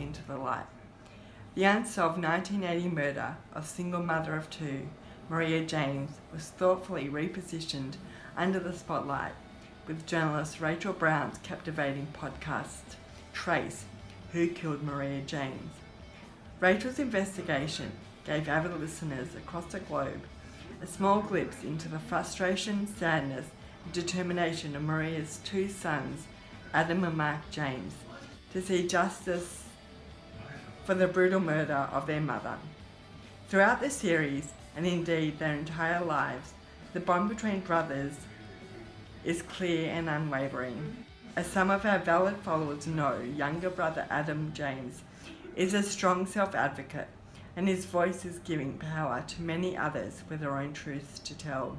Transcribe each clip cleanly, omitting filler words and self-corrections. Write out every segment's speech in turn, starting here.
back into the light. The unsolved 1980 murder of single mother of two, Maria James, was thoughtfully repositioned under the spotlight with journalist Rachel Brown's captivating podcast, Trace, Who Killed Maria James. Rachel's investigation gave avid listeners across the globe a small glimpse into the frustration, sadness, and determination of Maria's two sons, Adam and Mark James, to see justice for the brutal murder of their mother. Throughout the series, and indeed their entire lives, the bond between brothers is clear and unwavering. As some of our valid followers know, younger brother Adam James is a strong self-advocate, and his voice is giving power to many others with their own truths to tell.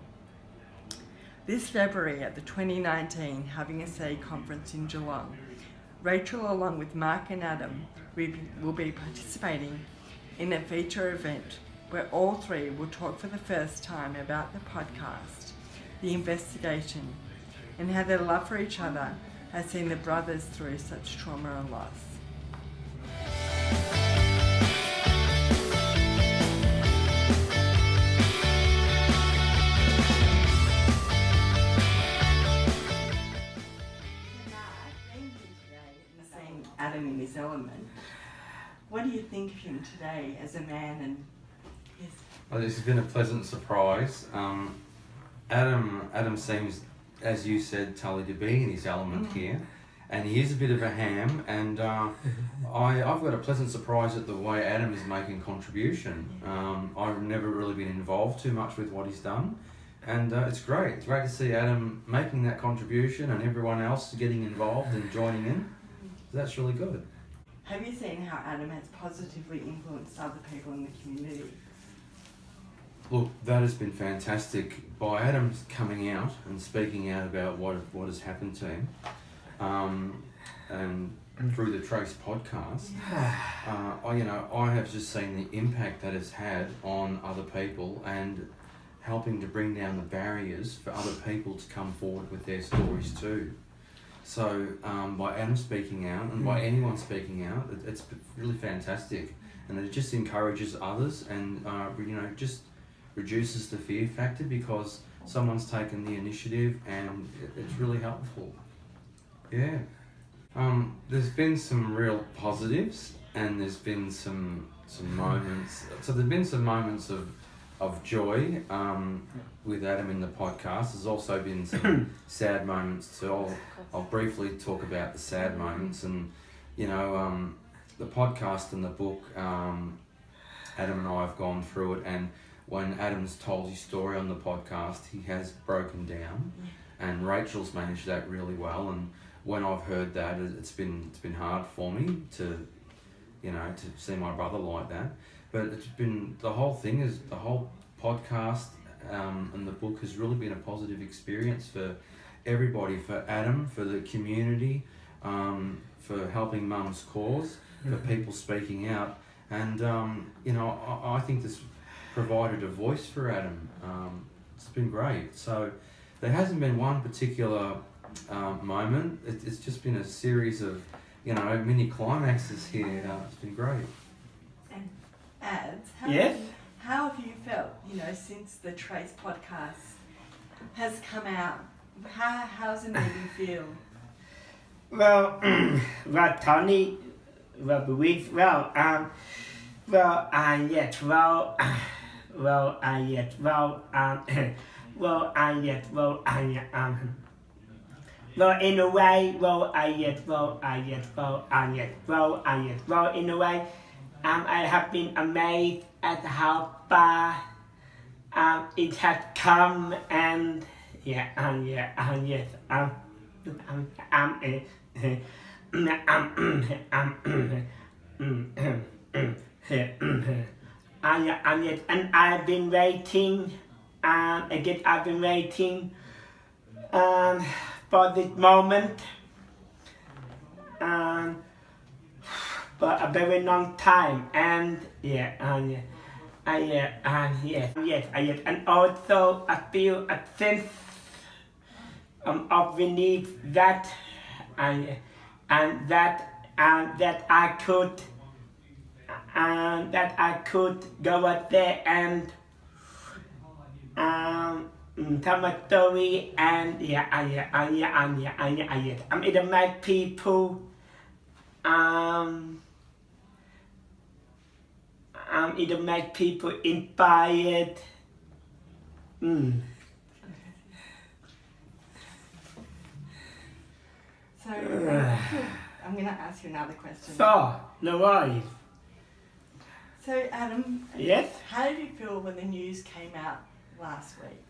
This February at the 2019 Having a Say conference in Geelong, Rachel, along with Mark and Adam, will be participating in a feature event where all three will talk for the first time about the podcast, the investigation, and how their love for each other has seen the brothers through such trauma and loss. Adam in his element. What do you think of him today as a man and his... Well, this has been a pleasant surprise. Adam seems, as you said, Tully, to be in his element here, and he is a bit of a ham, and I've got a pleasant surprise at the way Adam is making contribution. I've never really been involved too much with what he's done, and it's great. It's great to see Adam making that contribution and everyone else getting involved and joining in. That's really good. Have you seen how Adam has positively influenced other people in the community? Look, that has been fantastic. By Adam coming out and speaking out about what has happened to him, and through the Trace podcast, I have just seen the impact that it's had on other people and helping to bring down the barriers for other people to come forward with their stories too. So by Adam speaking out and by anyone speaking out, it's really fantastic, and it just encourages others and just reduces the fear factor because someone's taken the initiative, and it's really helpful. Yeah. There's been some real positives, and there's been some moments. So there's been some moments of joy with Adam in the podcast. There's also been some sad moments too. I'll briefly talk about the sad moments, and the podcast and the book, Adam and I have gone through it, and when Adam's told his story on the podcast, he has broken down, and Rachel's managed that really well. And when I've heard that, it's been hard for me to see my brother like that. But it's been, the whole podcast and the book has really been a positive experience for everybody, for Adam, for the community, for helping Mum's cause, for people speaking out. And, I think this provided a voice for Adam. It's been great. So there hasn't been one particular moment. It's just been a series of, mini climaxes here. It's been great. And Ads, how have you felt, since the Trace podcast has come out? How's it made you feel? Tony, in a way, in a way, I have been amazed at how far it has come, and and I've been waiting, for this moment, for a very long time, and and also I feel a sense of relief that that I could that I could go out there and tell my story and either make people either make people inspired. So I'm going to ask you another question. So, no worries. So Adam, Yes? how did you feel when the news came out last week?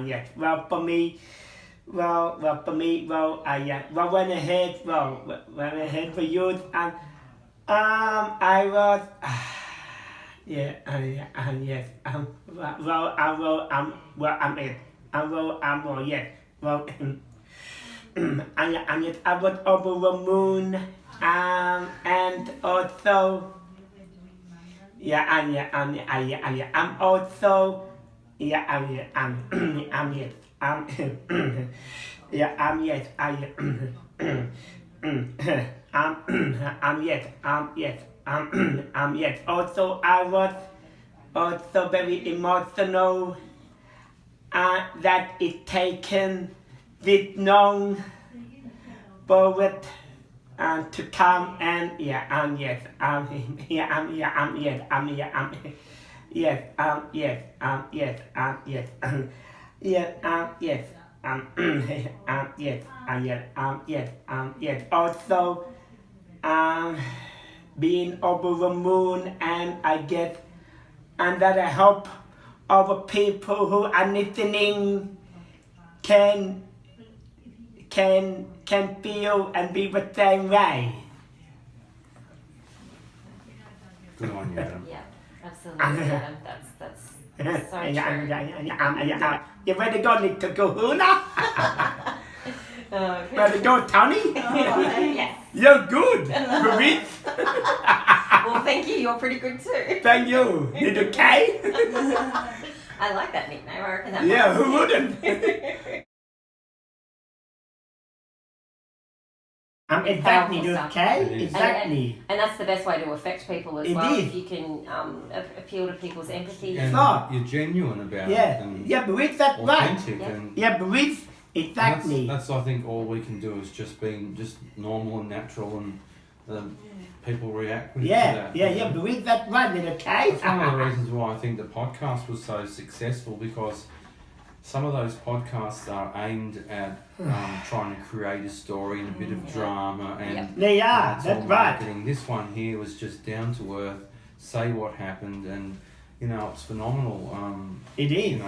Yes. Well, for me, went ahead for youth, and I was, yes, yes, yes, I was over the moon, and also, I'm also. I'm yes. Yes. Also, I was also very emotional that it taken this long for it to come and yes. Yes. Yes, yes, yes, yes, yes, yes, yes. Also, being over the moon, and I guess under the help of people who are listening can feel and be the same way. Good on you, Adam. Yeah, absolutely, Adam. That's so true. You ready to go to Kahuna? Ready to go, Tony? Yes. You're good, Marie. Well, thank you. You're pretty good too. Thank you. Little K? I like that nickname. I reckon that. Yeah, who wouldn't? Exactly, Powerful little stuff. K? Exactly. And that's the best way to affect people as It well. is. If you can appeal to people's empathy. And So- you're genuine about it. Yeah, And yeah, but with that right. authentic. Yeah. And Yeah, but with exactly. that's I think all we can do is just being just normal and natural, and people react with to that. But with that right, little K. That's one of the reasons why I think the podcast was so successful, because some of those podcasts are aimed at trying to create a story and a bit of drama, and They are, it's that's all right. marketing. This one here was just down to earth, say what happened, and it's phenomenal. It is.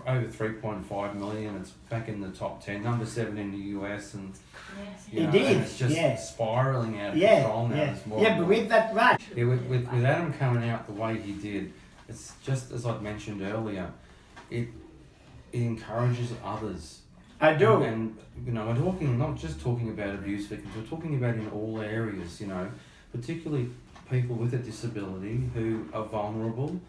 Over 3.5 million. It's back in the top 10, number 7 in the US, and It and is, it's just yeah. spiralling out of Yeah, control now. yeah. There's more Yeah, and but more. with that right. Yeah, with Adam coming out the way he did, it's just as I'd mentioned earlier, it encourages others. I do. And we're talking not just talking about abuse victims, we're talking about in all areas, particularly people with a disability who are vulnerable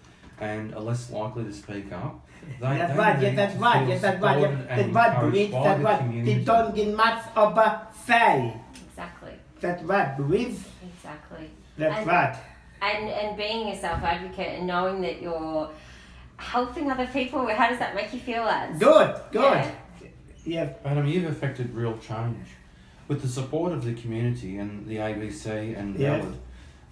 and are less likely to speak up. That's right, need that's to right, feel that's right, supported and that's right, encouraged Bruce, by that's the right. community. They don't get much of a say. Exactly. That's right, Bruce. Exactly. That's And- right. And being a self-advocate and knowing that you're helping other people, how does that make you feel, lads? Good. Yeah. Yeah. Adam, you've affected real change. With the support of the community and the ABC and Yeah.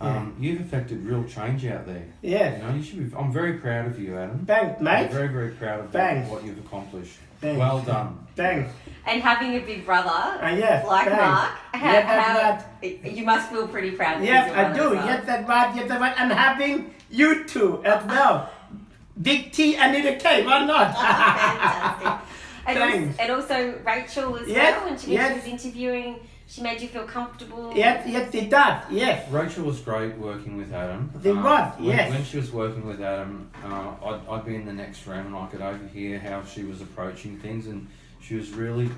Ballard, you've affected real change out there. Yeah. You should be. I'm very proud of you, Adam. Thanks, I'm mate. very, very proud of Thanks. what you've accomplished. Thanks. Well done. Thanks. And having a big brother Yes, like thanks. Mark, Yeah, you must feel pretty proud. Yes, of your I do. brother as well. Yes, that's right. Yes, that's right. And having you two as well. Big T and little K, why not? Fantastic. Thanks. And also Rachel as Yes, well, when she yes. was interviewing, she made you feel comfortable. Yes, it does. Yes. Rachel was great working with Adam. It was, yes. When she was working with Adam, I'd be in the next room and I could overhear how she was approaching things, and she was very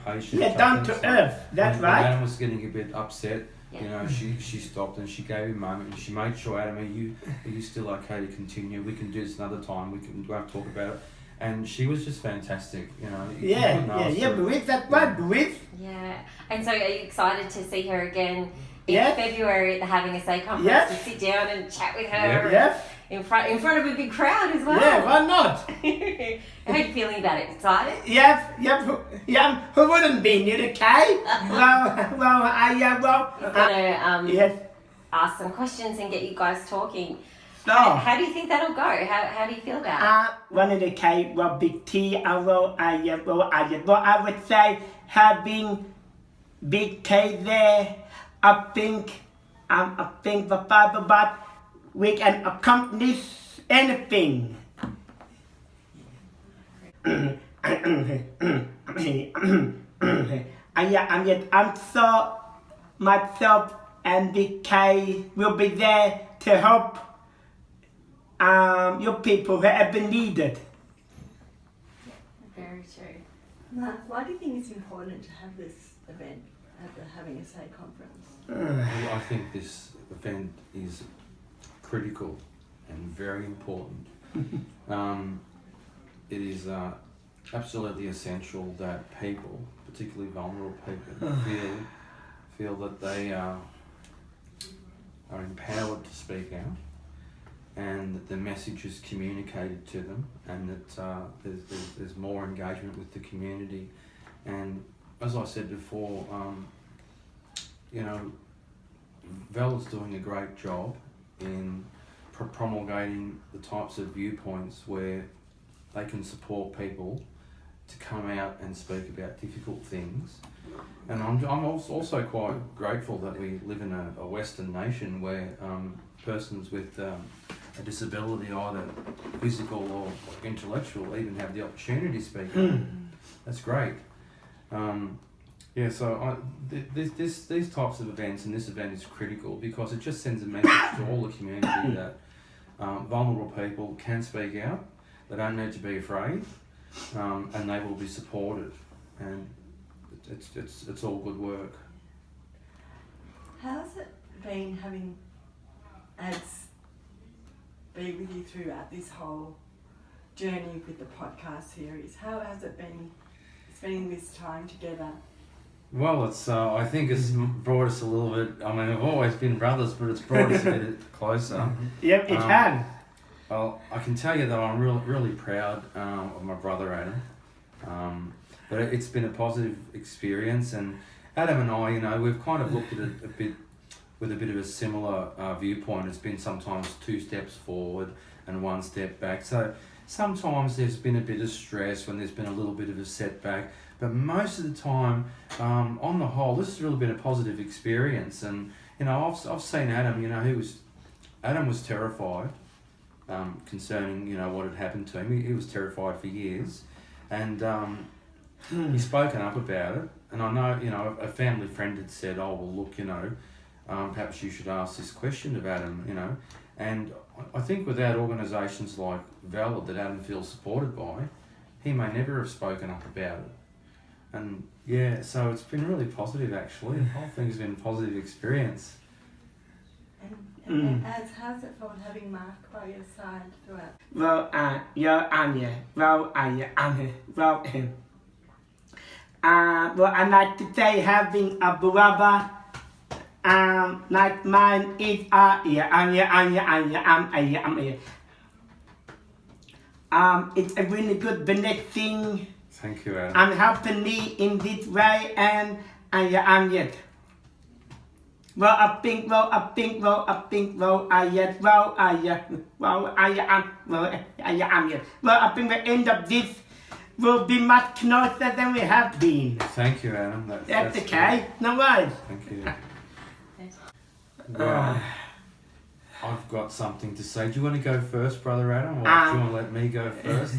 patient. Yeah, down to earth. That's when right. Adam was getting a bit upset, Yeah. You know, she stopped and she gave him a moment and she made sure, Adam, are you still okay to continue? We can do this another time. We won't talk about it. And she was just fantastic, you know. You couldn't ask for- With that one, with. Yeah. And so are you excited to see her again in Yes. February at the Having a Say conference Yes. to sit down and chat with her Yeah. Yes. in front of a big crowd as well? Yeah, why not? How are you feeling about it? Excited? Who wouldn't be near the K? He's gonna Yes. ask some questions and get you guys talking. No. How do you think that'll go? How do you feel about it? One of the K, big T, I would say having big K there, I think the Bible, but we can accomplish anything. I'm so myself and Big K will be there to help your people who have been needed. Very true. Mark, why do you think it's important to have this event at the Having a Say conference? Well, I think this event is critical and very important. It is absolutely essential that people, particularly vulnerable people, feel that they are empowered to speak out, and that the message is communicated to them, and that there's more engagement with the community. And as I said before, you know, Val is doing a great job in promulgating the types of viewpoints where they can support people to come out and speak about difficult things. And I'm also quite grateful that we live in a Western nation where persons with a disability, either physical or intellectual, even have the opportunity to speak out. That's great. These types of events, and this event is critical because it just sends a message to all the community that vulnerable people can speak out. They don't need to be afraid, and they will be supported. And it's all good work. How's it been having ads be with you throughout this whole journey with the podcast series? How has it been spending this time together? Well, I think it's brought us a little bit. I mean, we've always been brothers, but it's brought us a bit closer. Yep, it can. Well, I can tell you that I'm really proud of my brother Adam. But it's been a positive experience, and Adam and I, you know, we've kind of looked at it a bit with a bit of a similar viewpoint. It's been sometimes 2 steps forward and 1 step back. So sometimes there's been a bit of stress when there's been a little bit of a setback, but most of the time, on the whole, this has really been a positive experience. And you know, I've seen Adam. You know, Adam was terrified concerning, you know, what had happened to him. He was terrified for years, and he's spoken up about it. And I know, you know, a family friend had said, "Oh well, look, you know, perhaps you should ask this question of Adam," you know. And I think without organisations like Valid that Adam feels supported by, he may never have spoken up about it. And yeah, so it's been really positive actually. The whole thing's been a positive experience. And how's it felt having Mark by your side throughout? Well, Anya. Well, I like to say having a brother like mine is Anya. It's a really good blessing. Thank you, Adam. I'm helping me in this way, and I am yet. Well, I think, I think the end of this will be much closer than we have been. Thank you, Adam. That's okay. No worries. Thank you. Well, I've got something to say. Do you want to go first, Brother Adam, or do you want to let me go first?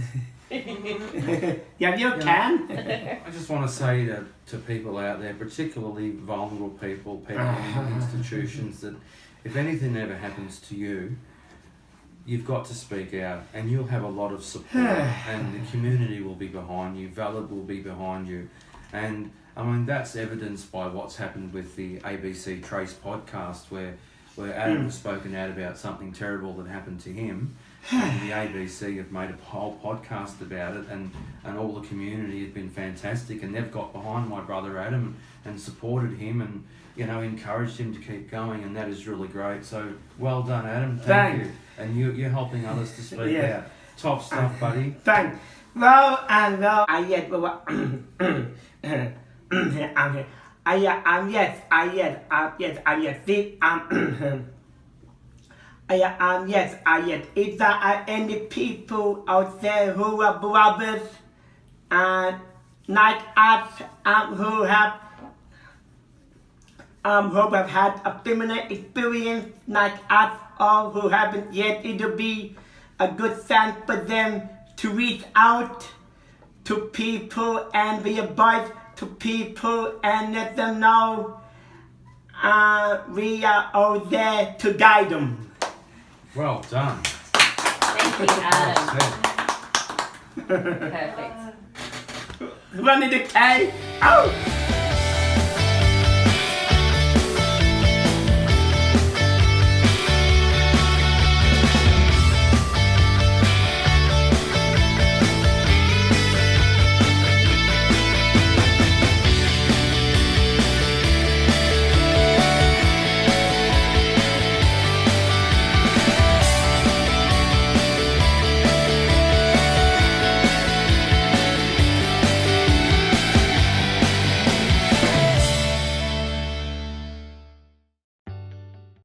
Yeah, you can. I just want to say to people out there, particularly vulnerable people in institutions, that if anything ever happens to you, you've got to speak out, and you'll have a lot of support, and the community will be behind you, Valid will be behind you, And I mean, that's evidenced by what's happened with the ABC Trace podcast, where Adam has spoken out about something terrible that happened to him. And the ABC have made a whole podcast about it, and all the community have been fantastic, and they've got behind my brother Adam and supported him and, you know, encouraged him to keep going, and that is really great. So well done, Adam. Thank you. And you're helping others to speak out. Top stuff, buddy. Thanks. Well, I yet, if there are any people out there who are brothers like us, who have had a similar experience like us, or who haven't yet, it'll be a good chance for them to reach out to people and be a voice to people and let them know we are all there to guide them. Well done. Thank you, Adam. Perfect. Running the K. Oh!